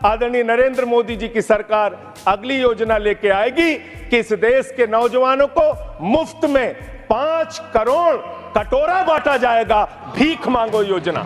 आदरणीय नरेंद्र मोदी जी की सरकार अगली योजना लेके आएगी कि इस देश के नौजवानों को मुफ्त में 5 करोड़ कटोरा बांटा जाएगा, भीख मांगो योजना।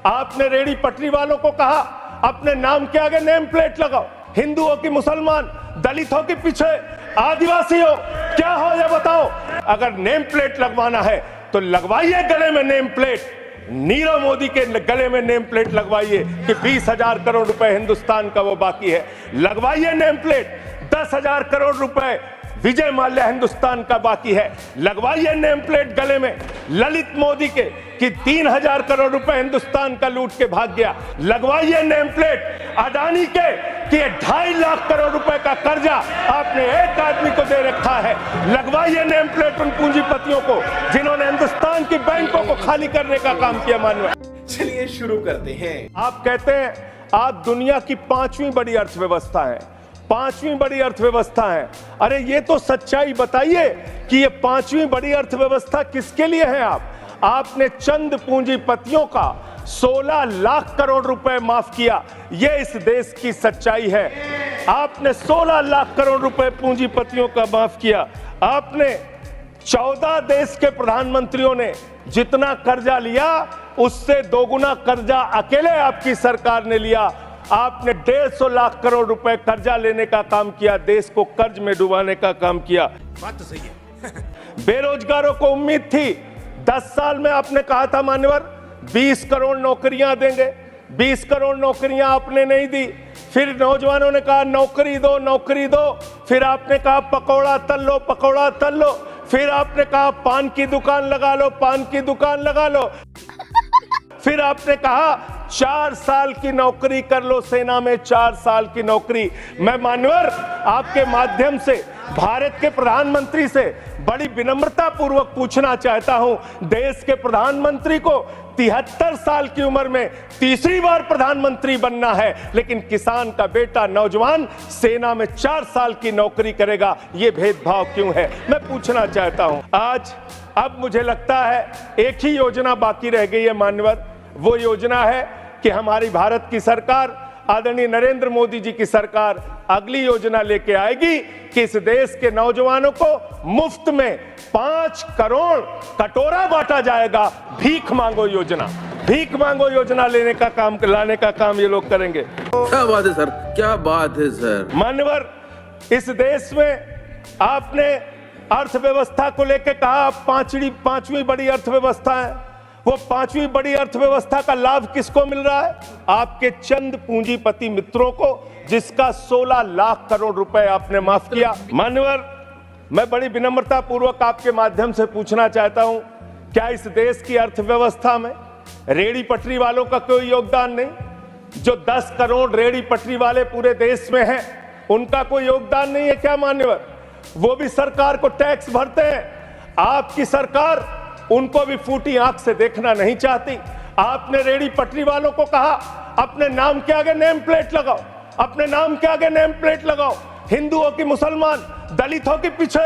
आपने रेहड़ी पटरी वालों को कहा अपने नाम के आगे नेम प्लेट लगाओ, हिंदुओं की, मुसलमान, दलितों के पीछे आदिवासी हो, क्या हो ये बताओ। अगर नेम प्लेट लगवाना है तो लगवाइए गले में नेम प्लेट, नीरव मोदी के गले में नेम प्लेट लगवाइए कि 20,000 करोड़ रुपए हिंदुस्तान का वो बाकी है। लगवाइए नेम प्लेट, 10,000 करोड़ रुपए विजय माल्या हिंदुस्तान का बाकी है। लगवाइए नेम प्लेट गले में ललित मोदी के कि 3,000 करोड़ रुपए हिंदुस्तान का लूट के भाग गया। लगवाइए नेम प्लेट अडानी के कि 2.5 लाख करोड़ रुपए का कर्जा आपने एक आदमी को दे रखा है। लगवाइए नेम प्लेट उन पूंजीपतियों को जिन्होंने हिंदुस्तान की बैंकों को खाली करने का काम किया। मानव, चलिए शुरू करते हैं। आप कहते हैं आप दुनिया की 5वीं बड़ी अर्थव्यवस्था है, 5वीं बड़ी अर्थव्यवस्था है। अरे ये तो सच्चाई बताइए कि ये 5वीं बड़ी अर्थव्यवस्था किसके लिए है। आपने चंद पूंजीपतियों का 16 लाख करोड़ रुपए माफ किया, ये इस देश की सच्चाई है। आपने 16 लाख करोड़ रुपए पूंजीपतियों का माफ किया। आपने 14 देश के प्रधानमंत्रियों ने जितना कर्जा लिया उससे दोगुना कर्जा अकेले आपकी सरकार ने लिया। आपने 150 लाख करोड़ रुपए कर्जा लेने का काम किया, देश को कर्ज में डुबाने का काम किया। बात तो सही है। बेरोजगारों को उम्मीद थी, 10 साल में आपने कहा था मान्यवर 20 करोड़ नौकरियां देंगे, 20 करोड़ नौकरियां आपने नहीं दी। फिर नौजवानों ने कहा नौकरी दो, नौकरी दो। फिर आपने कहा पकौड़ा तल लो, पकौड़ा तल लो। फिर आपने कहा पान की दुकान लगा लो, पान की दुकान लगा लो। फिर आपने कहा 4 साल की नौकरी कर लो सेना में, 4 साल की नौकरी। मैं मान्यवर आपके माध्यम से भारत के प्रधानमंत्री से बड़ी विनम्रता पूर्वक पूछना चाहता हूं, देश के प्रधानमंत्री को 73 साल की उम्र में तीसरी बार प्रधानमंत्री बनना है, लेकिन किसान का बेटा नौजवान सेना में 4 साल की नौकरी करेगा, ये भेदभाव क्यों है, मैं पूछना चाहता हूं। आज अब मुझे लगता है एक ही योजना बाकी रह गई है मान्यवर, वो योजना है कि हमारी भारत की सरकार आदरणीय नरेंद्र मोदी जी की सरकार अगली योजना लेके आएगी कि इस देश के नौजवानों को मुफ्त में 5 करोड़ कटोरा बांटा जाएगा, भीख मांगो योजना। भीख मांगो योजना लाने का काम ये लोग करेंगे। क्या बात है सर, क्या बात है सर। मान्यवर, इस देश में आपने अर्थव्यवस्था को लेकर कहा 5वीं बड़ी अर्थव्यवस्था है। वो 5वीं बड़ी अर्थव्यवस्था का लाभ किसको मिल रहा है? आपके चंद पूंजीपति मित्रों को, जिसका 16 लाख करोड़ रुपए आपने माफ किया। मान्यवर, मैं बड़ी विनम्रता पूर्वक आपके माध्यम से पूछना चाहता हूं, क्या इस देश की अर्थव्यवस्था में रेहड़ी पटरी वालों का कोई योगदान नहीं? जो 10 करोड़ रेहड़ी पटरी वाले पूरे देश में हैं, उनका कोई योगदान नहीं है क्या मान्यवर? वो भी सरकार को टैक्स भरते हैं। आपकी सरकार उनको भी फूटी आंख से देखना नहीं चाहती। आपने रेहड़ी पटरी वालों को कहा अपने नाम के आगे नेम प्लेट लगाओ, अपने नाम के आगे नेम प्लेट लगाओ, हिंदुओं की, मुसलमान, दलितों के पीछे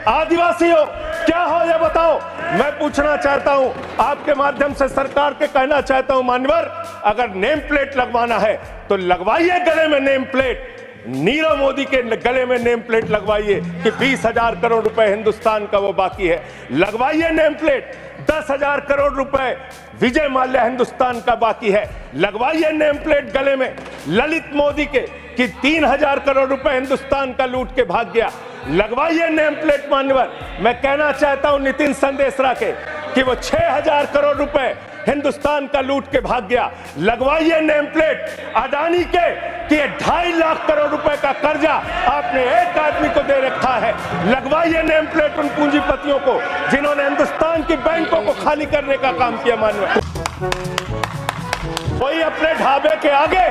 आदिवासी हो, क्या हो ये बताओ। मैं पूछना चाहता हूं, आपके माध्यम से सरकार के कहना चाहता हूं मान्यवर, अगर नेम प्लेट लगवाना है तो लगवाइए गले में नेम प्लेट, नीरव मोदी के गले में नेम प्लेट लगवाइए कि 20,000 करोड़ रुपए हिंदुस्तान का वो बाकी है। लगवाइए नेम प्लेट, 10,000 करोड़ रुपए विजय माल्या हिंदुस्तान का बाकी है। लगवाइए नेम प्लेट गले में ललित मोदी के कि 3,000 करोड़ रुपए हिंदुस्तान का लूट के भाग गया। लगवाइए नेम प्लेट मान्यवर। मैं कहना चाहता हूं नितिन संदेशरा के कि वो 6,000 करोड़ रुपए हिंदुस्तान का लूट के भाग गया। लगवाइए नेम प्लेट अडानी के कि 2.5 लाख करोड़ रुपए का कर्जा आपने एक आदमी को दे रखा है। लगवाइए नेम प्लेट उन पूंजीपतियों को जिन्होंने हिंदुस्तान की बैंकों को खाली करने का काम किया। मानव, कोई अपने ढाबे के आगे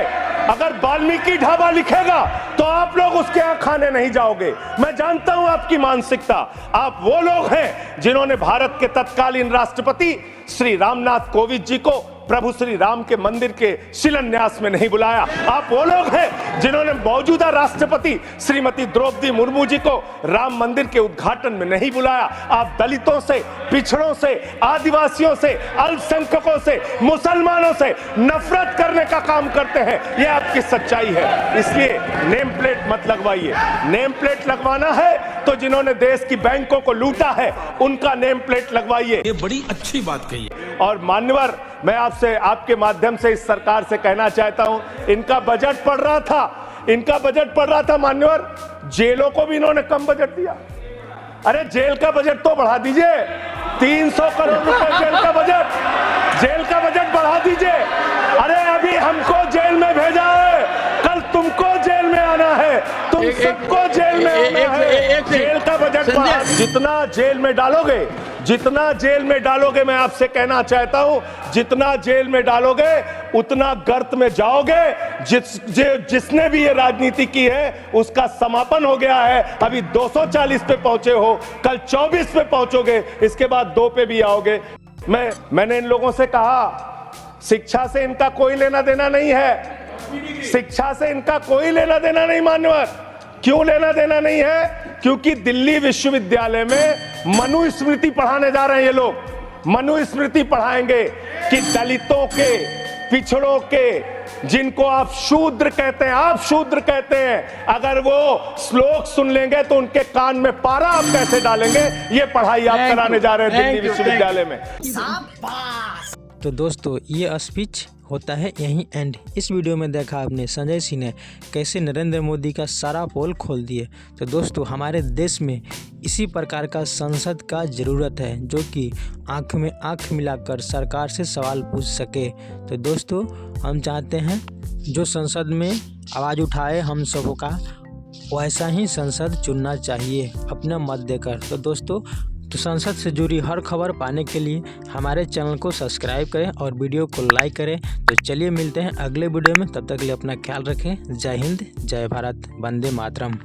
अगर वाल्मीकि ढाबा लिखेगा तो आप लोग उसके यहां खाने नहीं जाओगे। मैं जानता हूं आपकी मानसिकता। आप वो लोग हैं जिन्होंने भारत के तत्कालीन राष्ट्रपति श्री रामनाथ कोविंद जी को प्रभु श्री राम के मंदिर के शिलान्यास में नहीं बुलाया। आप वो लोग हैं जिन्होंने मौजूदा राष्ट्रपति श्रीमती द्रौपदी मुर्मू जी को राम मंदिर के उद्घाटन में नहीं बुलाया। आप दलितों से, पिछड़ों से, आदिवासियों से, अल्पसंख्यकों से, मुसलमानों से नफरत करने का काम करते हैं। यह आपकी सच्चाई है। इसलिए नेम प्लेट मत लगवाइए। नेम प्लेट लगवाना है तो जिन्होंने देश की बैंकों को लूटा है उनका नेम प्लेट लगवाइए। ये बड़ी अच्छी बात कही है। और मान्यवर, मैं आपसे, आपके माध्यम से इस सरकार से कहना चाहता हूं, इनका बजट पढ़ रहा था मान्यवर, जेलों को भी इन्होंने कम बजट दिया। अरे जेल का बजट तो बढ़ा दीजिए, 300 करोड़ रुपए जेल का बजट बढ़ा दीजिए। अरे अभी हमको जेल में भेजा है, कल तुमको जेल में आना है, तुम सबको जेल में आना है। जेल का बजट बढ़ा, जितना जेल में डालोगे, मैं आपसे कहना चाहता हूं, जितना जेल में डालोगे उतना गर्त में जाओगे। जिसने भी ये राजनीति की है उसका समापन हो गया है। अभी 240 पे पहुंचे हो, कल 24 पे पहुंचोगे, इसके बाद 2 पे भी आओगे। मैंने इन लोगों से कहा, शिक्षा से इनका कोई लेना देना नहीं है। शिक्षा से इनका कोई लेना देना नहीं मान्यवर। क्यों लेना देना नहीं है? क्योंकि दिल्ली विश्वविद्यालय में मनुस्मृति पढ़ाने जा रहे हैं ये लोग। मनुस्मृति पढ़ाएंगे कि दलितों के, पिछड़ों के, जिनको आप शूद्र कहते हैं, अगर वो श्लोक सुन लेंगे तो उनके कान में पारा आप कैसे डालेंगे, ये पढ़ाई आप कराने जा रहे हैं दिल्ली विश्वविद्यालय में। तो दोस्तों, ये स्पीच होता है यहीं एंड। इस वीडियो में देखा आपने संजय सिंह ने कैसे नरेंद्र मोदी का सारा पोल खोल दिए। तो दोस्तों, हमारे देश में इसी प्रकार का संसद का ज़रूरत है जो कि आंख में आंख मिलाकर सरकार से सवाल पूछ सके। तो दोस्तों, हम चाहते हैं जो संसद में आवाज़ उठाए हम सबों का, वैसा ही संसद चुनना चाहिए अपना मत देकर। तो दोस्तों, तो संसद से जुड़ी हर खबर पाने के लिए हमारे चैनल को सब्सक्राइब करें और वीडियो को लाइक करें। तो चलिए मिलते हैं अगले वीडियो में, तब तक के लिए अपना ख्याल रखें। जय हिंद, जय भारत, वंदे मातरम।